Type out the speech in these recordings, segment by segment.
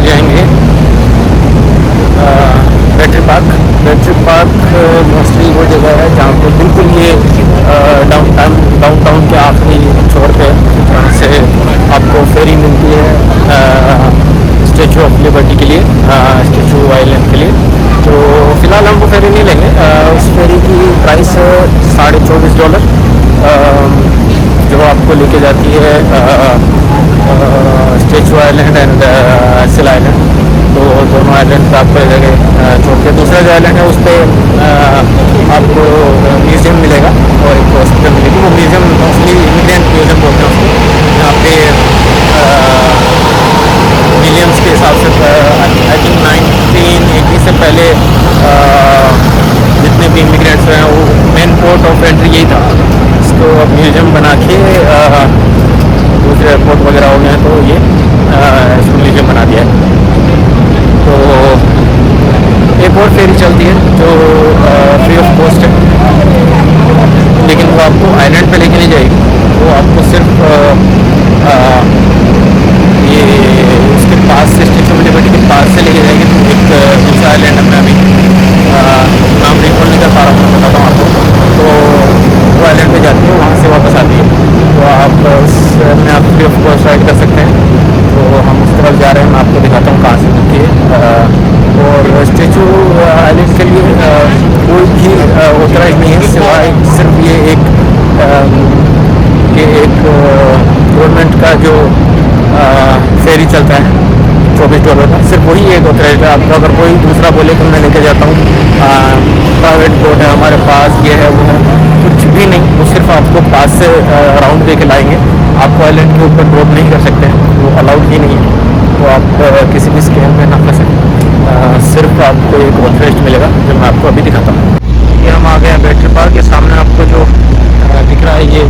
लोग जाएंगे battery park mostly वो जगह है जहाँ पे बिल्कुल ये डाउनटाउन के आखिरी छोर पे जहाँ से आपको फेरी मिलती है स्टैचू ऑफ लिबर्टी के लिए, स्टैचू आइलैंड के लिए। तो फ़िलहाल हम वो फेरी नहीं लेंगे। उस फेरी की प्राइस है $24, जो आपको लेके जाती है स्टैचू आइलैंड एंड सिल आइलैंड। तो दोनों आइलैंड पर आपको जगह छोड़ के दूसरा जो आइलैंड है उस पर आपको म्यूज़ियम मिलेगा और एक हॉस्पिटल मिलेगी। वो म्यूज़ियम मोस्टली इमिग्रेंट म्यूज़ियम बोलते हैं उसको, जहाँ पे विलियम्स के हिसाब से आई थिंक 1980 से पहले जितने भी इमिग्रेंट्स हैं वो मेन पोर्ट ऑफ एंट्री यही था। इसको अब म्यूज़ियम बना के दूसरे एयरपोर्ट वगैरह हो गए हैं तो ये इसको म्यूज़ियम बना दिया है। तो एक और फेरी चलती है जो फ्री ऑफ कॉस्ट है, लेकिन वो आपको आइलैंड पे लेके नहीं जाएगी। वो आपको सिर्फ ये उसके पास से स्टैचू ऑफ लिबर्टी के पास से लेके जाएगी। तो एक दूसरा आइलैंड है, मैं अभी नाम रिकॉल नहीं कर पा रहा हूँ, मैं बताता हूँ आपको। तो वो आइलैंड पे जाती है, वहाँ से वापस आती है। तो आप उसमें आप फ्री ऑफ कॉस्ट राइड कर सकते हैं। तो हम उस तरफ जा रहे हैं, मैं आपको दिखाता हूँ कहाँ से मिलती है। और स्टैचू आइलैंड के लिए कोई भी ऑथराइज नहीं है, सिवाय सिर्फ ये एक गवर्नमेंट का जो फेरी चलता है $24 का, सिर्फ वही एक ऑथराइज है। आपको अगर कोई दूसरा बोले कि मैं लेके जाता हूँ प्राइवेट बोट है हमारे पास, ये है वो है, कुछ भी नहीं। वो सिर्फ आपको पास से राउंड दे के लाएंगे। आपको आइलैंड के ऊपर बोट नहीं कर सकते हैं, वो अलाउड ही नहीं है। तो आप किसी भी स्कैम में ना फंसे। सिर्फ आपको एक ऑथराइज मिलेगा जो मैं आपको अभी दिखाता हूँ। ये हम आ गए हैं बैटरी पार्क के सामने। आपको जो दिख रहा है ये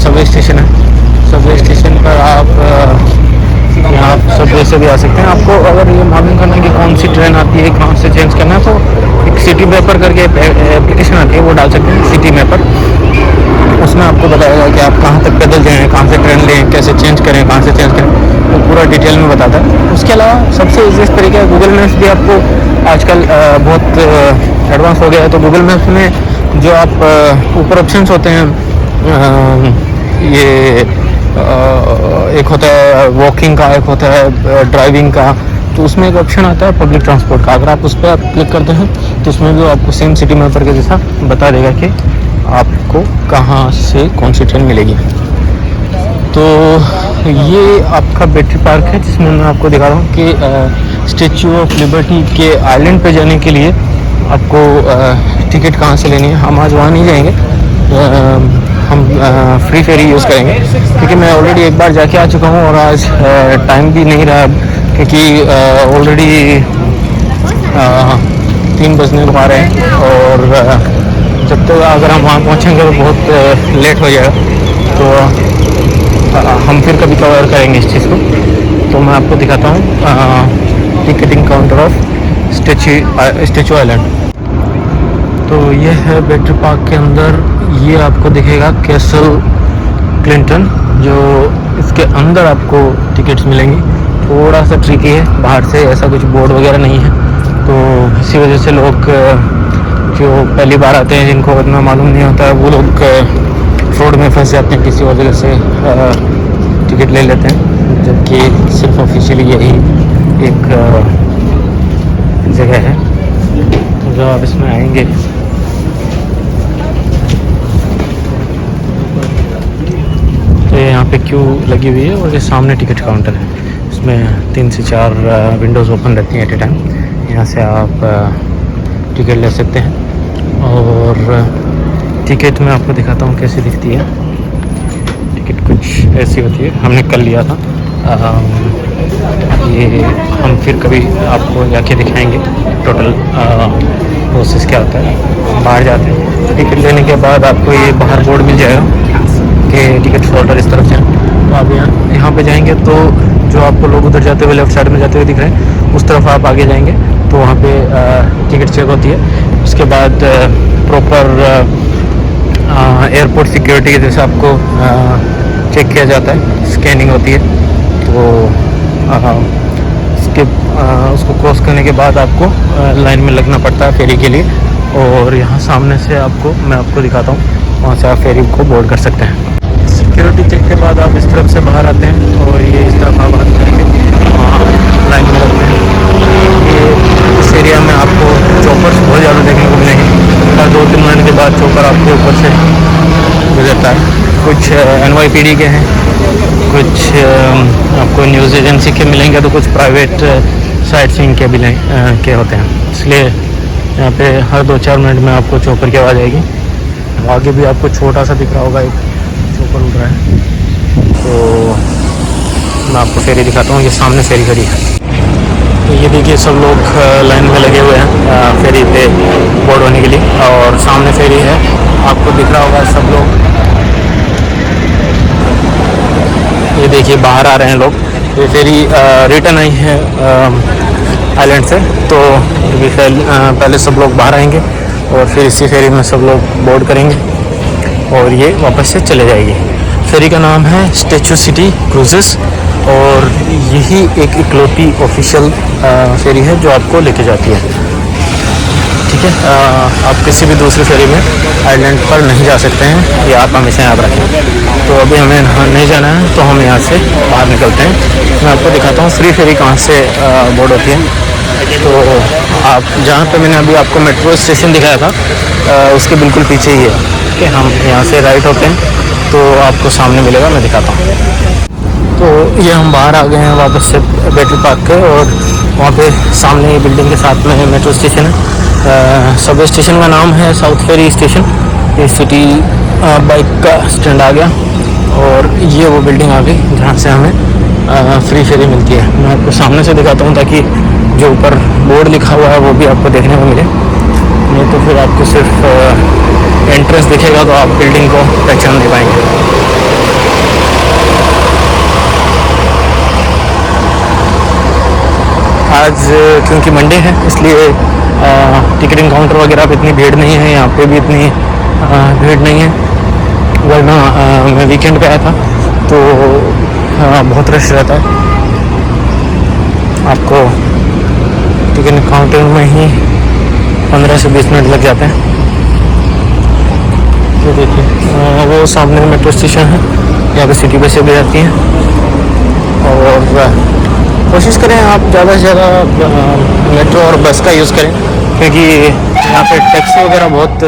सबवे स्टेशन है। सबवे स्टेशन पर आप यहाँ सबवे से भी आ सकते हैं। आपको अगर ये मालूम करना है कि कौन सी ट्रेन आती है, कहाँ से चेंज करना है, तो एक सिटी मैपर करके एप्लीकेशन आती है, वो डाल सकते हैं सिटी मैपर। उसमें आपको बताएगा कि आप कहाँ तक पैदल जाएँ, कहाँ से ट्रेन लें, कैसे चेंज करें, कहाँ से चेंज करें, वो पूरा डिटेल में बताता है। उसके अलावा सबसे ईजीएस्ट तरीका है गूगल मैप्स भी। आपको आजकल बहुत एडवांस हो गया है। तो गूगल मैप्स में जो आप ऊपर ऑप्शंस होते हैं, ये एक होता है वॉकिंग का, एक होता है ड्राइविंग का। तो उसमें एक ऑप्शन आता है पब्लिक ट्रांसपोर्ट का। अगर आप उस पर आप क्लिक करते हैं तो उसमें भी आपको सेम सिटी मैपर के जैसा बता देगा कि आपको कहाँ से कौन सी ट्रेन मिलेगी। तो ये आपका बैटरी पार्क है, जिसमें मैं आपको दिखा रहा हूँ कि स्टैचू ऑफ लिबर्टी के आइलैंड पे जाने के लिए आपको टिकट कहाँ से लेनी है। हम आज वहाँ नहीं जाएंगे, हम फ्री फेरी यूज़ करेंगे, क्योंकि मैं ऑलरेडी एक बार जाके आ चुका हूँ और आज टाइम भी नहीं रहा, क्योंकि ऑलरेडी 3 बजने को आ रहे हैं। और जब तक अगर हम वहाँ पहुँचेंगे तो बहुत लेट हो जाएगा। तो हम फिर कभी कवर करेंगे इस चीज़ को। तो मैं आपको दिखाता हूँ ticketing counter of statute island. तो ये है बैटरी पार्क के अंदर। ये आपको दिखेगा कैसल क्लिंटन, जो इसके अंदर आपको टिकट्स मिलेंगी। थोड़ा सा ट्रिकी है, बाहर से ऐसा कुछ बोर्ड वगैरह नहीं है। तो इसी वजह से लोग जो पहली बार आते हैं, जिनको इतना मालूम नहीं होता है, वो लोग फ्रॉड में फंस जाते हैं, किसी वजह से टिकट ले लेते हैं। जबकि सिर्फ ऑफिशियली यही एक जगह है। तो जब आप इसमें आएंगे तो यहाँ पे क्यू लगी हुई है और ये सामने टिकट काउंटर है। इसमें 3 से 4 विंडोज़ ओपन रहती हैं एट ए टाइम। यहाँ से आप टिकट ले सकते हैं। और टिकट मैं आपको दिखाता हूँ कैसी दिखती है। टिकट कुछ ऐसी होती है, हमने कल लिया था। ये हम फिर कभी आपको जाके दिखाएंगे टोटल प्रोसेस क्या होता है। बाहर जाते हैं, टिकट लेने के बाद आपको ये बाहर बोर्ड मिल जाएगा कि टिकट होल्डर इस तरफ से। तो आप यहाँ पे जाएंगे तो जो आपको लोग उधर जाते हुए लेफ्ट साइड में जाते हुए दिख रहे हैं, उस तरफ आप आगे जाएंगे तो वहाँ पे टिकट चेक होती है। उसके बाद प्रॉपर एयरपोर्ट सिक्योरिटी के जैसे आपको चेक किया जाता है, स्कैनिंग होती है। तो उसके उसको क्रॉस करने के बाद आपको लाइन में लगना पड़ता है फेरी के लिए। और यहाँ सामने से मैं आपको दिखाता हूँ, वहाँ से आप फेरी को बोर्ड कर सकते हैं। सिक्योरिटी चेक के बाद आप इस तरफ से बाहर आते हैं और ये इस तरफ आप बात करेंगे, लाइन में लगते हैं। ये इस एरिया में आपको चॉपर्स बहुत ज़्यादा देखने को मिलेंगे। हर 2-3 मिनट के बाद चॉपर आपके ऊपर से गुजरता है। कुछ NYPD के हैं, कुछ आपको न्यूज़ एजेंसी के मिलेंगे, तो कुछ प्राइवेट साइट सीइंग के होते हैं। इसलिए यहाँ पे हर 2-4 मिनट में आपको चॉपर की आवाज़ आएगी। आगे भी आपको छोटा सा दिख रहा होगा, एक चॉपर उड़ रहा है। तो मैं आपको फेरी दिखाता हूँ, ये सामने फेरी खड़ी है। तो ये देखिए सब लोग लाइन में लगे हुए हैं फेरी पे बोर्ड होने के लिए, और सामने फेरी है, आपको दिख रहा होगा सब लोग। ये देखिए बाहर आ रहे हैं लोग। ये फेरी रिटर्न आई है आइलैंड से, तो पहले सब लोग बाहर आएंगे और फिर इसी फेरी में सब लोग बोर्ड करेंगे और ये वापस से चले जाएगी। फेरी का नाम है स्टैचू सिटी क्रूजेस, और यही एक इकलौती ऑफिशियल फेरी है जो आपको लेके जाती है। ठीक है, आप किसी भी दूसरी फेरी में आइलैंड पर नहीं जा सकते हैं, ये आप हमेशा याद रखें। तो अभी हमें नहीं जाना है, तो हम यहाँ से बाहर निकलते हैं। मैं आपको दिखाता हूँ फ्री फेरी कहाँ से बोर्ड होती है। तो आप जहाँ पे मैंने अभी आपको मेट्रो स्टेशन दिखाया था उसके बिल्कुल पीछे ही है कि हम यहाँ से राइट होते हैं तो आपको सामने मिलेगा, मैं दिखाता हूँ। तो ये हम बाहर आ गए हैं वापस से बैटरी पार्क के, और वहाँ पे सामने ये बिल्डिंग के साथ में मेट्रो स्टेशन है। सबवे स्टेशन का नाम है साउथ फेरी स्टेशन। ये सिटी बाइक का स्टैंड आ गया, और ये वो बिल्डिंग आ गई जहाँ से हमें फ्री फेरी मिलती है। मैं आपको सामने से दिखाता हूँ ताकि जो ऊपर बोर्ड लिखा हुआ है वो भी आपको देखने को मिले, नहीं तो फिर आपको सिर्फ एंट्रेंस दिखेगा तो आप बिल्डिंग को पहचान नहीं पाएंगे। आज क्योंकि मंडे है इसलिए टिकटिंग काउंटर वगैरह पे इतनी भीड़ नहीं है, यहाँ पे भी इतनी भीड़ नहीं है। वरना मैं वीकेंड पे आया था तो बहुत रश रहता है। आपको टिकट काउंटर में ही 15 से 20 मिनट लग जाते हैं। तो देखिए वो सामने मेट्रो स्टेशन है, यहाँ पे सिटी बसें भी जाती हैं। और कोशिश करें आप ज़्यादा से ज़्यादा मेट्रो और बस का यूज़ करें, क्योंकि यहाँ पे टैक्सी वगैरह बहुत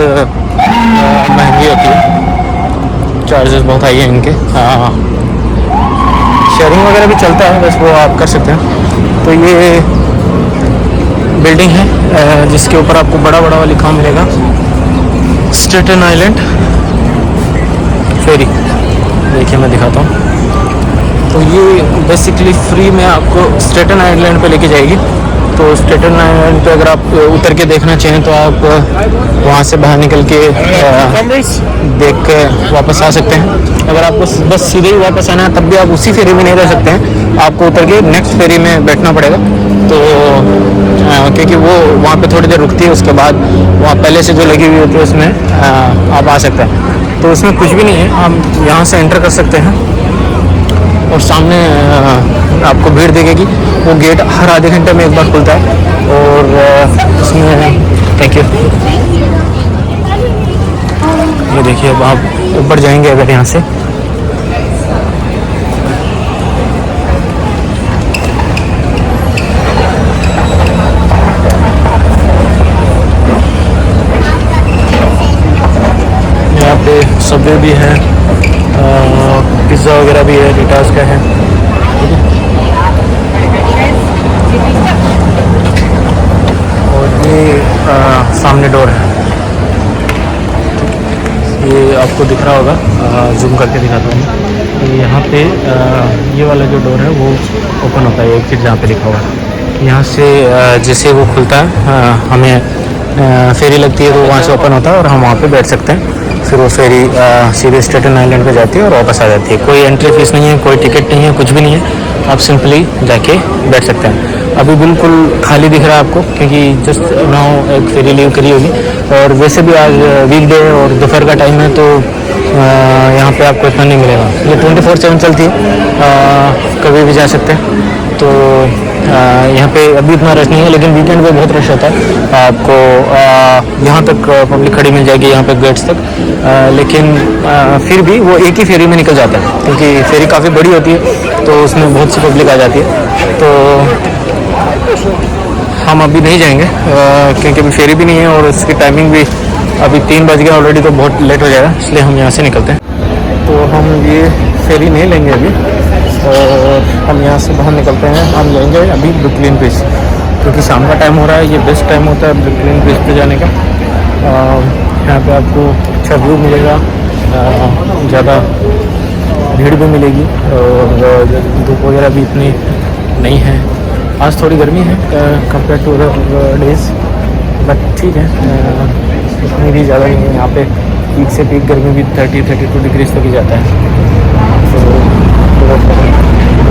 महंगी होती है, चार्जेस बहुत हाई हैं इनके। शेयरिंग वगैरह भी चलता है, बस वो आप कर सकते हैं। तो ये बिल्डिंग है जिसके ऊपर आपको बड़ा बड़ा लिखा मिलेगा स्टेटन आइलैंड फेरी। देखिए मैं दिखाता हूँ। तो ये बेसिकली फ्री में आपको स्टेटन आइलैंड पे लेके जाएगी। तो स्टेटन आइलैंड पे अगर आप उतर के देखना चाहें तो आप वहाँ से बाहर निकल के देख के वापस आ सकते हैं। अगर आपको बस सीधे ही वापस आना है तब भी आप उसी फेरी में नहीं रह सकते हैं, आपको उतर के नेक्स्ट फेरी में बैठना पड़ेगा। तो क्योंकि वो वहाँ पे थोड़ी देर रुकती है, उसके बाद वहाँ पहले से जो लगी हुई होती है उसमें आप आ सकते हैं। तो उसमें कुछ भी नहीं है, आप यहाँ से एंटर कर सकते हैं और सामने आपको भीड़ दिखेगी। वो गेट हर आधे घंटे में एक बार खुलता है और उसमें थैंक यू। ये देखिए अब आप ऊपर जाएंगे अगर यहाँ से, यहाँ पे सबवे भी है, पिज़्ज़ा वगैरह भी है, रिटास का है। और ये सामने डोर है, ये आपको दिख रहा होगा, जूम करके दिखाता हूँ। यहाँ पे ये वाला जो डोर है वो ओपन होता है, एग्जिट जहाँ पे लिखा हुआ है। यहाँ से जैसे वो खुलता है हमें फेरी लगती है तो वहाँ से ओपन होता है और हम वहाँ पे बैठ सकते हैं। फिर वो फेरी सीधे स्टेटन आइलैंड पे जाती है और वापस आ जाती है। कोई एंट्री फीस नहीं है, कोई टिकट नहीं है, कुछ भी नहीं है, आप सिंपली जाके बैठ सकते हैं। अभी बिल्कुल खाली दिख रहा है आपको क्योंकि जस्ट नाउ एक फेरी लीव करी होगी, और वैसे भी आज वीकडे और दोपहर का टाइम है तो यहाँ पे आपको इतना नहीं मिलेगा। ये 24/7 चलती है, कभी भी जा सकते हैं। तो यहाँ पे अभी इतना रश नहीं है, लेकिन वीकेंड पे बहुत रश होता है। आपको यहाँ तक पब्लिक खड़ी मिल जाएगी, यहाँ पे गेट्स तक। लेकिन फिर भी वो एक ही फेरी में निकल जाता है, क्योंकि फेरी काफ़ी बड़ी होती है तो उसमें बहुत सी पब्लिक आ जाती है। तो हम अभी नहीं जाएंगे क्योंकि अभी फेरी भी नहीं है और उसकी टाइमिंग भी अभी 3 बज गया ऑलरेडी, तो बहुत लेट हो जाएगा, इसलिए हम यहाँ से निकलते हैं। तो हम ये फेरी नहीं लेंगे अभी, और हम यहाँ से बाहर निकलते हैं। हम लेंगे अभी ब्रुकलिन ब्रिज, क्योंकि शाम का टाइम हो रहा है, ये बेस्ट टाइम होता है ब्रुकलिन ब्रिज पे जाने का। यहाँ पे आपको अच्छा व्यू मिलेगा, ज़्यादा भीड़ भी मिलेगी, और धूप वगैरह भी इतनी नहीं है। आज थोड़ी गर्मी है compare to other days, but ठीक है, इतनी भी ज़्यादा नहीं है। यहाँ पे पीक से पीक गर्मी भी 30-32 डिग्रीज तक ही जाता है। तो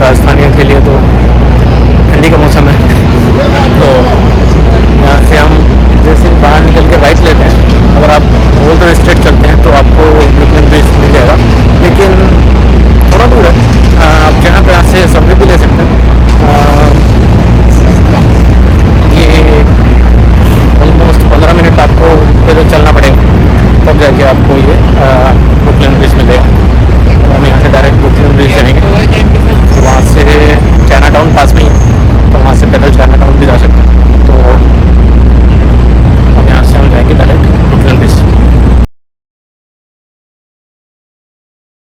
राजस्थानियों के लिए तो ठंडी का मौसम है।